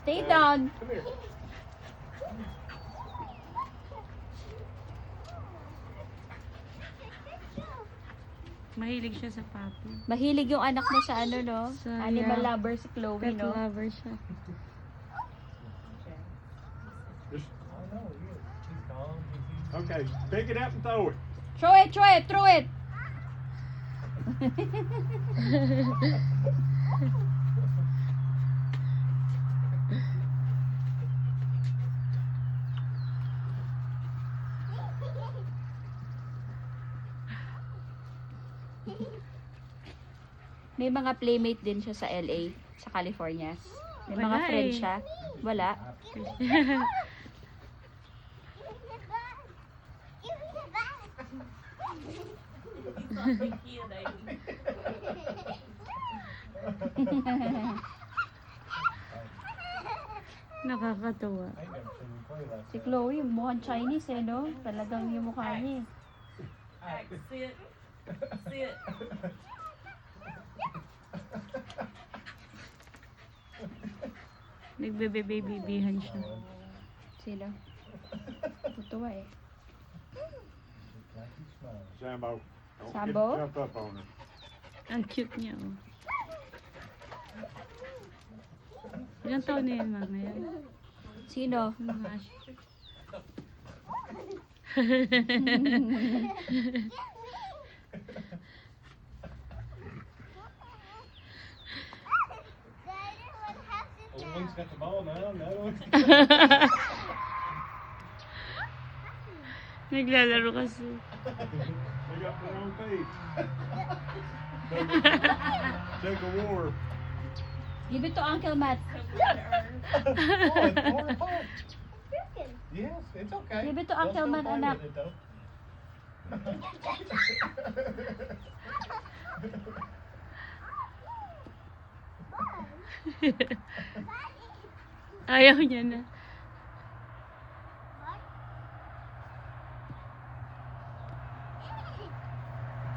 Stay down. Come here. Mahilig siya sa puppy. Mahilig yung anak mo sa ano, no? Sa, Animal yeah. lover si Chloe, Pet no? lover siya. Just, okay, pick it up and throw it. Throw it, throw it, throw it! May mga playmate din siya sa LA, sa California. May mga Wala friends eh. siya. Wala. Nakakatuwa. Si Chloe, mukhang Chinese eh, no? Talagang yung mukha niya. Sit. Sit. Nagbe-baby-babyhan siya. Sino? Tutuwa eh. Sambo. Don't Sambo? Get jump up on her. Ang cute niya, oh. Ilang taon na yan, mama? Yan? Sino? Mga ash. One's got the ball now, another one's Naglalaro kasi. they got their own team. Take a war. Give it to Uncle Matt. Yes, it's okay. Give it to Uncle Matt, anak. Ayaw niya na.